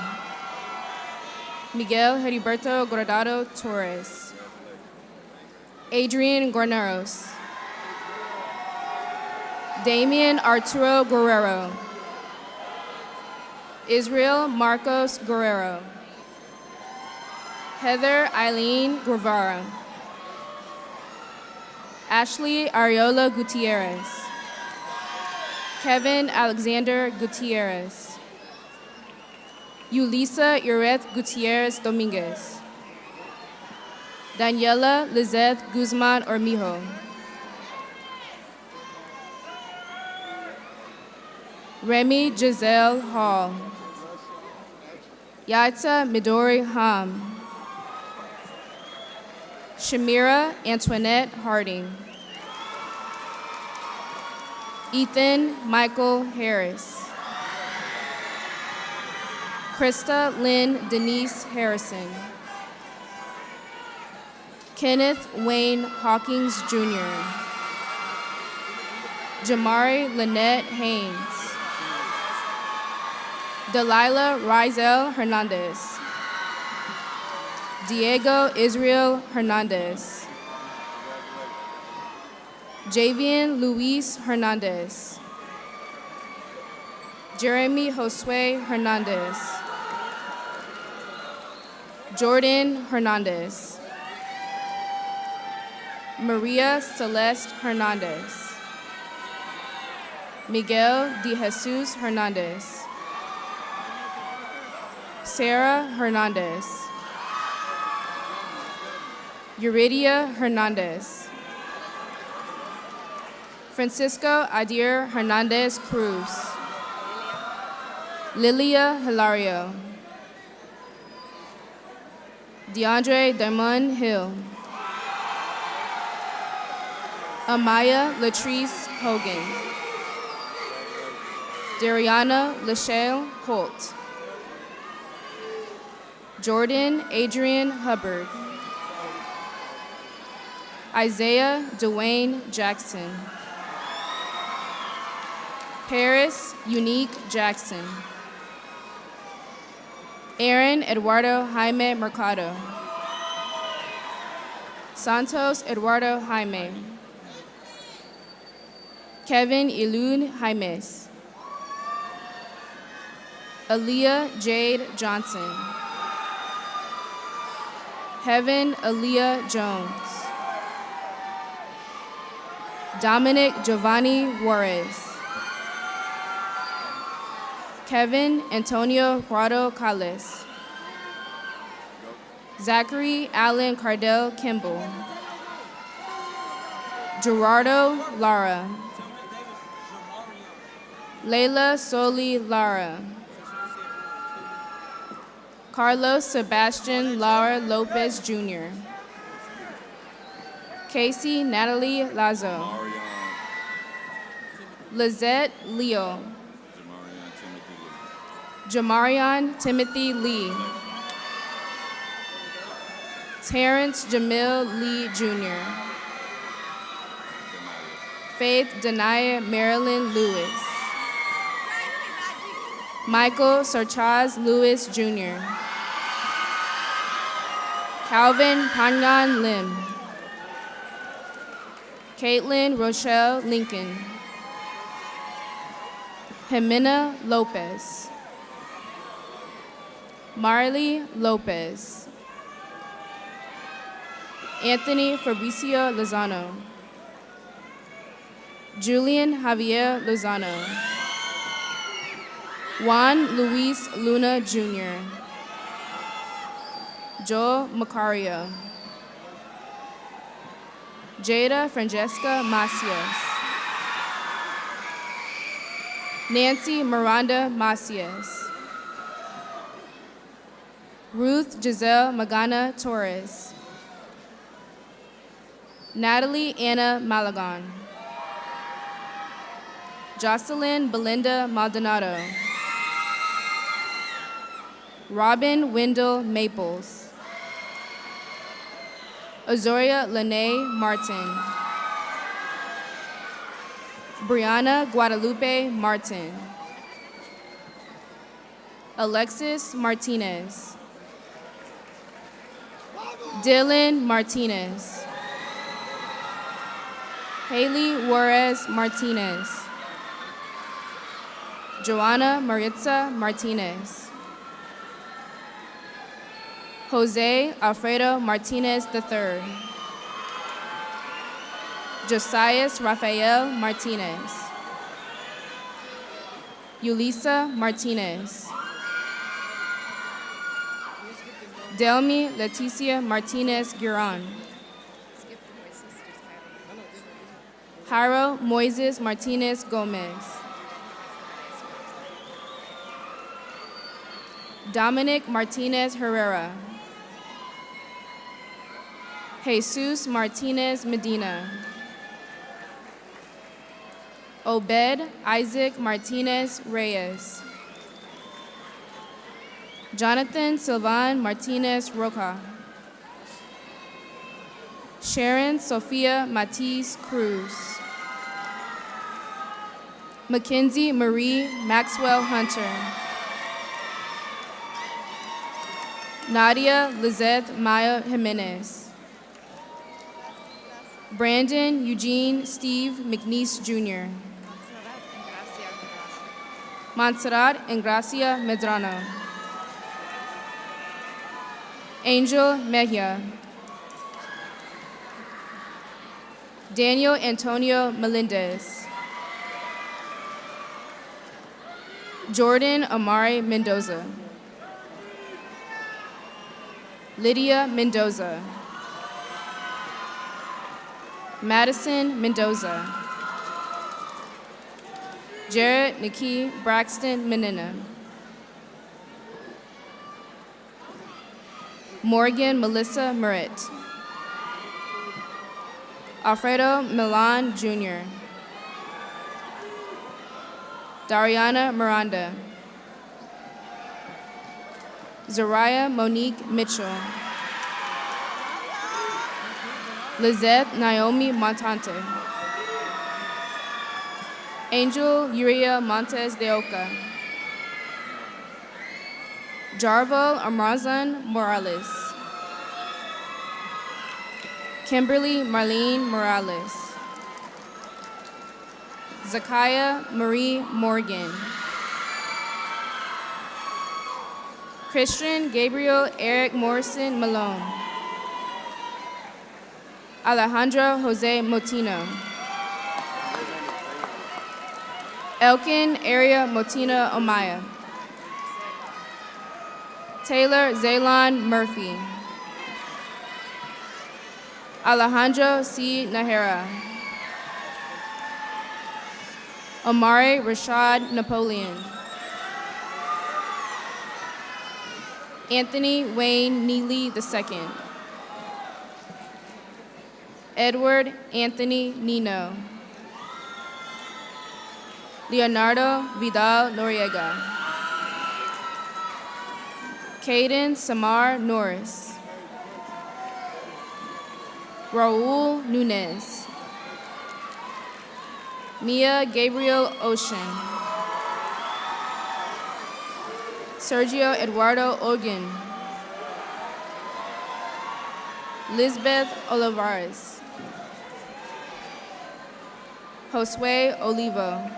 Miguel Heriberto Guardado Torres. Adrian Guarneros. Damian Arturo Guerrero. Israel Marcos Guerrero. Heather Eileen Guevara. Ashley Ariola Gutierrez. Kevin Alexander Gutierrez. Yulisa Uret Gutierrez Dominguez. Daniela Lizeth Guzman Ormijo. Remy Giselle Hall. Yaita Midori Ham. Shamira Antoinette Harding. Ethan Michael Harris. Krista Lynn Denise Harrison. Kenneth Wayne Hawkins Jr. Jamari Lynette Haynes. Delilah Rizel Hernandez. Diego Israel Hernandez. Javian Luis Hernandez. Jeremy Josue Hernandez. Jordan Hernandez. Maria Celeste Hernandez. Miguel De Jesus Hernandez. Sarah Hernandez. Yuridia Hernandez. Francisco Adir Hernandez Cruz. Lilia Hilario. DeAndre Damon Hill. Amaya Latrice Hogan. Dariana Lachelle Holt. Jordan Adrian Hubbard. Isaiah Dwayne Jackson. Paris Unique Jackson. Aaron Eduardo Jaime Mercado. Santos Eduardo Jaime. Kevin Ilun Jaimes. Aaliyah Jade Johnson. Heaven Aaliyah Jones. Dominic Giovanni Juarez. Kevin Antonio Guado Calles. Zachary Allen Cardell Kimball. Gerardo Lara. Layla Soli Lara. Carlos Sebastian Lara Lopez Jr. Casey Natalie Lazo. Lizette Leo. Jamarion Timothy Lee. Terrence Jamil Lee Jr. Faith Denaya Marilyn Lewis. Michael Sarchaz Lewis Jr. Calvin Pangan Lim. Caitlin Rochelle Lincoln. Jimena Lopez. Marley Lopez. Anthony Fabricio Lozano. Julian Javier Lozano. Juan Luis Luna Jr. Joel Macario. Jada Francesca Macias. Nancy Miranda Macias. Ruth Giselle Magana Torres. Natalie Anna Malagon. Jocelyn Belinda Maldonado. Robin Wendell Maples. Azoria Lene Martin. Brianna Guadalupe Martin. Alexis Martinez. Dylan Martinez. Haley Juarez Martinez. Joanna Maritza Martinez. Jose Alfredo Martinez III. Josias Rafael Martinez. Yulisa Martinez. Delmi Leticia Martinez Gueron. Jairo Moises Martinez Gomez. Dominic Martinez Herrera. Jesus Martinez Medina. Obed Isaac Martinez Reyes. Jonathan Sylvan Martinez Roca. Sharon Sofia Matisse Cruz. Mackenzie Marie Maxwell Hunter. Nadia Lizeth Maya Jimenez. Brandon Eugene Steve McNeese Jr. Montserrat Engracia Medrano. Angel Mejia. Daniel Antonio Melendez. Jordan Amari Mendoza. Lydia Mendoza. Madison Mendoza. Jarrett Nikki Braxton Menina. Morgan Melissa Merritt. Alfredo Milan Jr. Dariana Miranda. Zariah Monique Mitchell. Lizette Naomi Montante. Angel Uria Montes de Oca. Jarvo Amrazan Morales. Kimberly Marlene Morales. Zakaya Marie Morgan. Christian Gabriel Eric Morrison Malone. Alejandro Jose Motino. Elkin Area Motina Omaya. Taylor Zaylon Murphy. Alejandro C. Nahara. Omari Rashad Napoleon. Anthony Wayne Neely II. Edward Anthony Nino. Leonardo Vidal Noriega. Caden Samar Norris. Raul Nunez. Mia Gabriel Ocean. Sergio Eduardo Ogun. Lisbeth Olivares. Josue Olivo.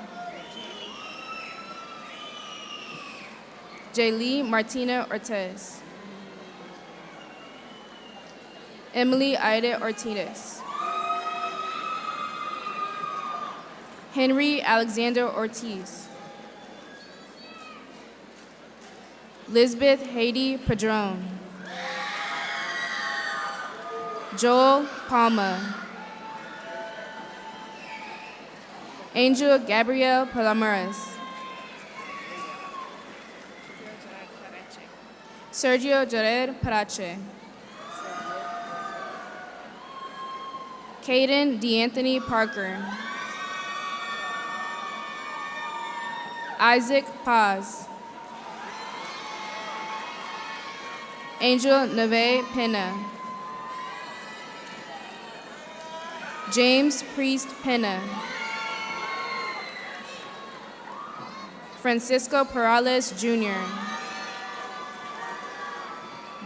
Jaylee Martina Ortiz. Emily Aida Ortiz. Henry Alexander Ortiz. Lisbeth Haiti Padron. Joel Palma. Angel Gabriel Palomares. Sergio Jared Parache. Caden DeAnthony Parker. Isaac Paz. Angel Neve Pena. James Priest Pena. Francisco Perales Jr.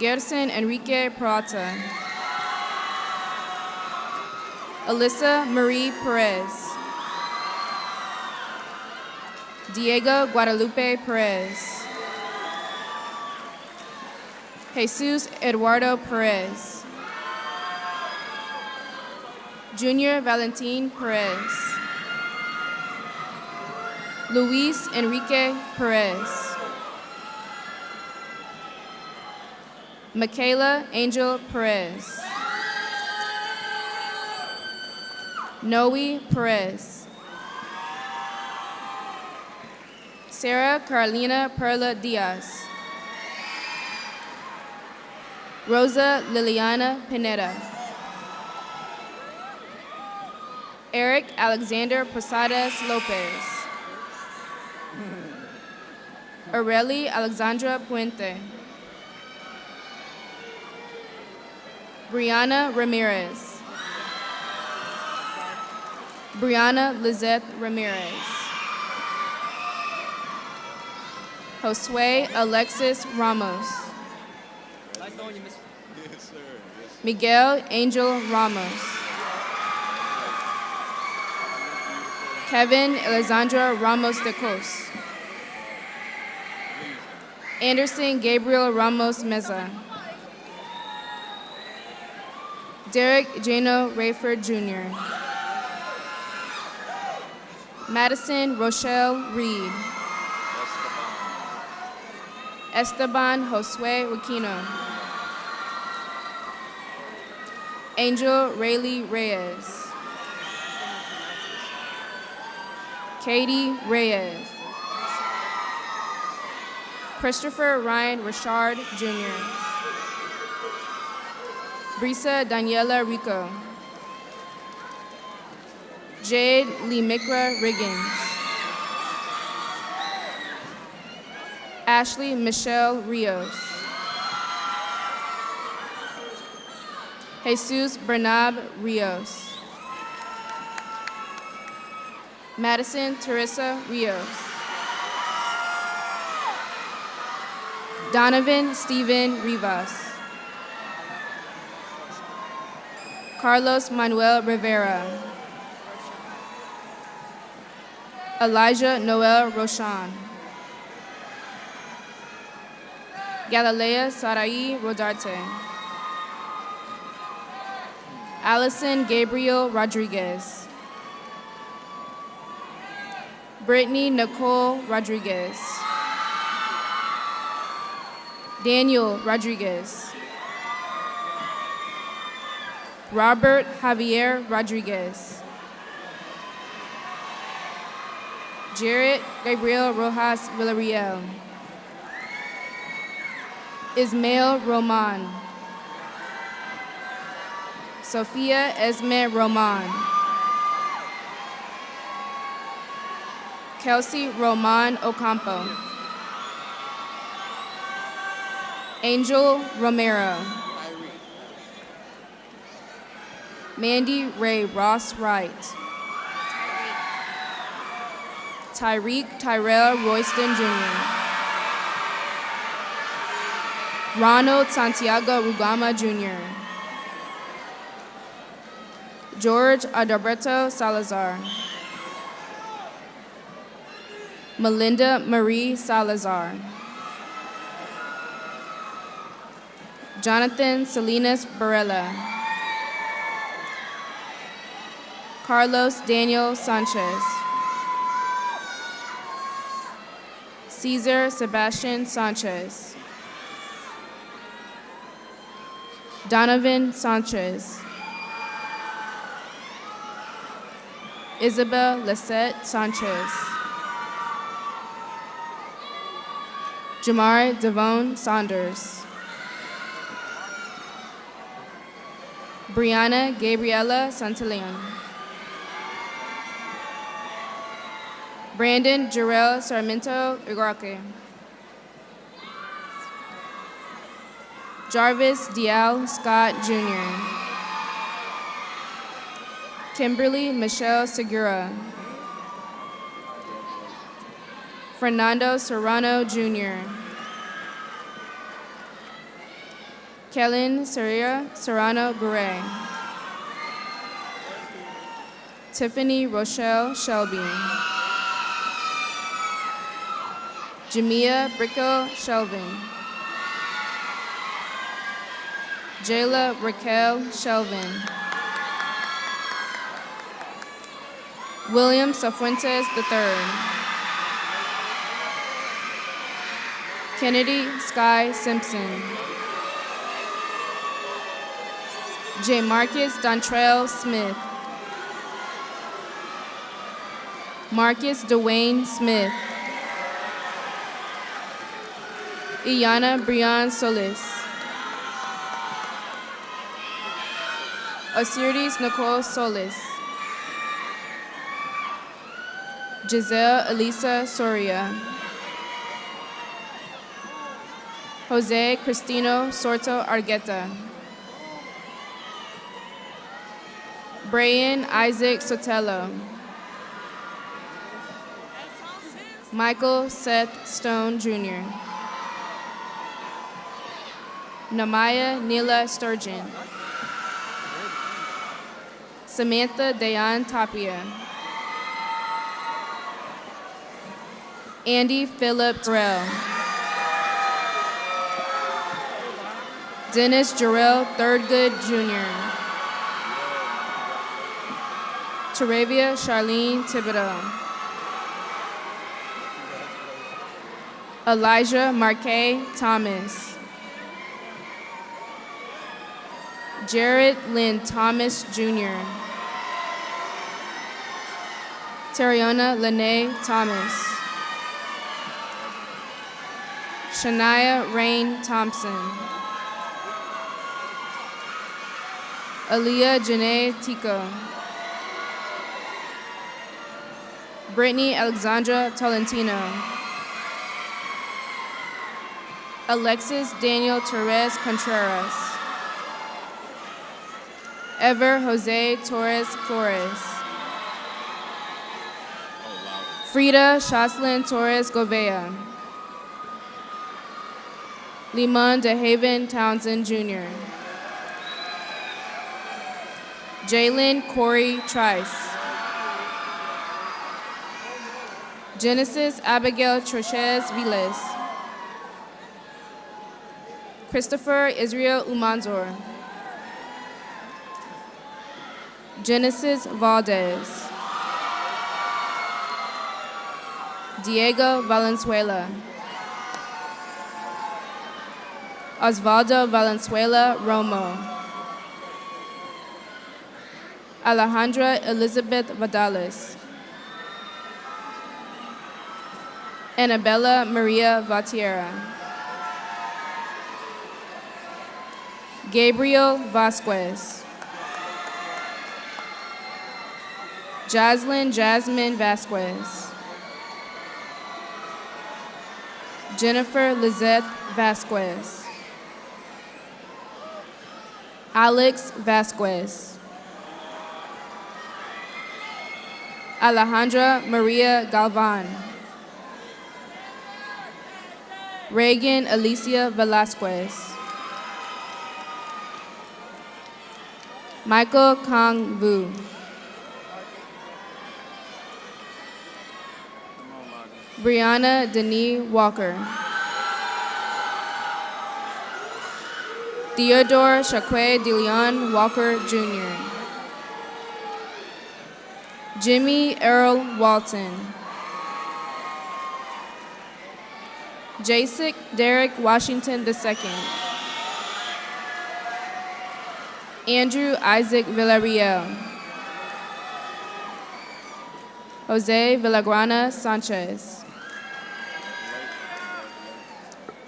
Gerson Enrique Peralta. Alyssa Marie Perez. Diego Guadalupe Perez. Jesus Eduardo Perez. Junior Valentin Perez. Luis Enrique Perez. Michaela Angel Perez. Noe Perez. Sarah Carolina Perla Diaz. Rosa Liliana Pineda. Eric Alexander Posadas Lopez. Aurelie Alexandra Puente. Brianna Ramirez. Brianna Lizette Ramirez. Josue Alexis Ramos. Miguel Angel Ramos. Kevin Alexandra Ramos de Cos. Anderson Gabriel Ramos Meza. Derek Jano Rayford Jr. Madison Rochelle Reed. Esteban Josue Aquino. Angel Rayleigh Reyes. Katie Reyes. Christopher Ryan Richard Jr. Brisa Daniela Rico. Jade Lemikra Riggins. Ashley Michelle Rios. Jesus Bernab Rios. Madison Teresa Rios. Donovan Stephen Rivas. Carlos Manuel Rivera. Elijah Noel Roshan. Galilea Sarai Rodarte. Allison Gabriel Rodriguez. Brittany Nicole Rodriguez. Daniel Rodriguez. Robert Javier Rodriguez. Jarrett Gabriel Rojas Villarreal. Ismael Roman. Sofia Esme Roman. Kelsey Roman Ocampo. Angel Romero. Mandy Ray Ross Wright. Tyreek Tyrell Royston Jr. Ronald Santiago Rugama Jr. George Adalberto Salazar. Melinda Marie Salazar. Jonathan Salinas Barella. Carlos Daniel Sanchez. Cesar Sebastian Sanchez. Donovan Sanchez. Isabel Lisette Sanchez. Jamar Devon Saunders. Brianna Gabriela Santillon. Brandon Jarrell Sarmiento Igarque. Jarvis Dial Scott Jr. Kimberly Michelle Segura. Fernando Serrano Jr. Kellen Serrano Gouray. Tiffany Rochelle Shelby. Jamia Brickell Shelvin. Jayla Raquel Shelvin. William Safuentes III. Kennedy Sky Simpson. J. Marcus Dontrell Smith. Marcus Dwayne Smith. Iana Brian Solis. Osiris Nicole Solis. Giselle Elisa Soria. Jose Cristino Sorto Argueta. Brian Isaac Sotelo. Michael Seth Stone Jr. Namaya Neela Sturgeon. Samantha Dayan Tapia. Andy Phillip Terrell. Dennis Jarrell Thirdgood Jr. Teravia Charlene Thibodeau. Elijah Marquet Thomas. Jared Lynn Thomas Jr. Teriona Lene Thomas. Shania Rain Thompson. Aaliyah Janae Tico. Brittany Alexandra Tolentino. Alexis Daniel Torres Contreras. Ever Jose Torres Flores. Frida Shoslin Torres Govea. Limon DeHaven Townsend Jr. Jalen Corey Trice. Genesis Abigail Trochez Viles. Christopher Israel Umanzor. Genesis Valdez. Diego Valenzuela. Osvaldo Valenzuela Romo. Alejandra Elizabeth Vidales. Annabella Maria Vatiera. Gabriel Vasquez. Jaslyn Jasmine Vasquez. Jennifer Lizette Vasquez. Alex Vasquez. Alejandra Maria Galvan. Reagan Alicia Velasquez. Michael Kong Vu. Brianna Denise Walker. Theodore Shaque de Leon Walker Jr. Jimmy Earl Walton. Jasic Derek Washington II. Andrew Isaac Villarreal. Jose Villagrana Sanchez.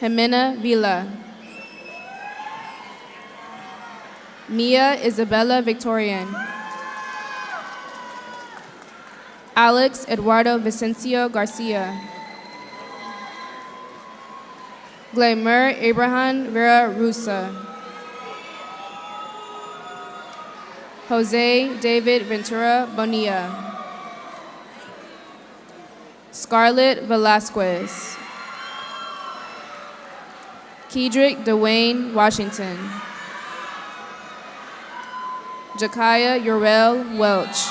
Jimena Villa. Mia Isabella Victorian. Alex Eduardo Vicencio Garcia. Glamour Abraham Vera Rusa. Jose David Ventura Bonilla. Scarlett Velasquez. Kedrick Dwayne Washington. Jakaya Urel Welch.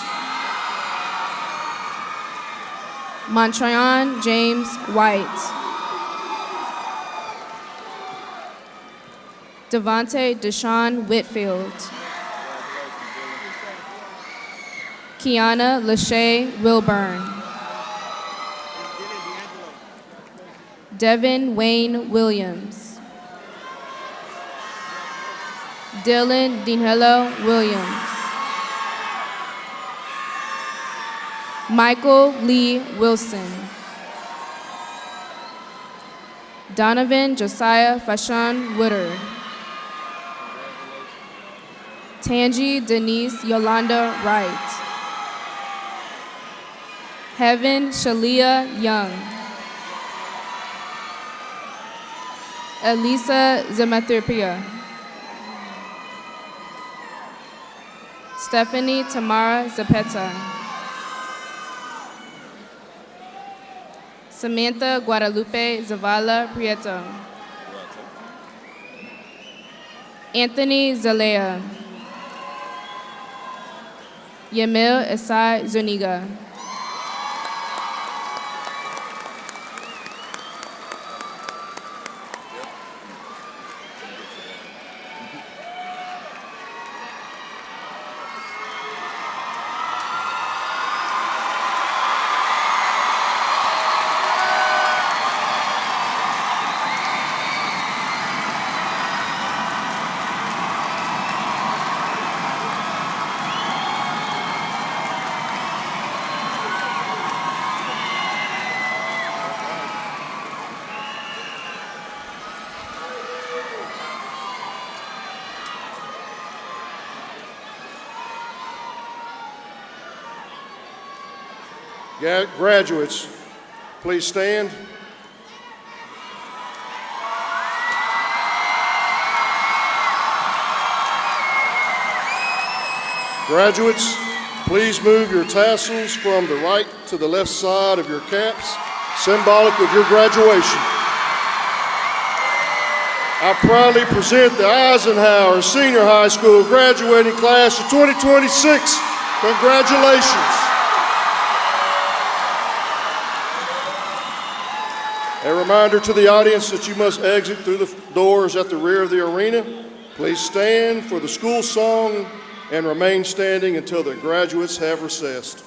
Montreon James White. Devontae Deshaun Whitfield. Kiana Lachey Wilburn. Devin Wayne Williams. Dylan Dinhello Williams. Michael Lee Wilson. Donovan Josiah Fashawn Woodard. Tangi Denise Yolanda Wright. Heaven Shalia Young. Elisa Zematherpia. Stephanie Tamara Zapeta. Samantha Guadalupe Zavala Prieto. Anthony Zalea. Yamil Esai Zuniga. Graduates, please stand. Graduates, please move your tassels from the right to the left side of your caps, symbolic of your graduation. I proudly present the Eisenhower Senior High School graduating class of 2026. Congratulations. A reminder to the audience that you must exit through the doors at the rear of the arena. Please stand for the school song and remain standing until the graduates have recessed.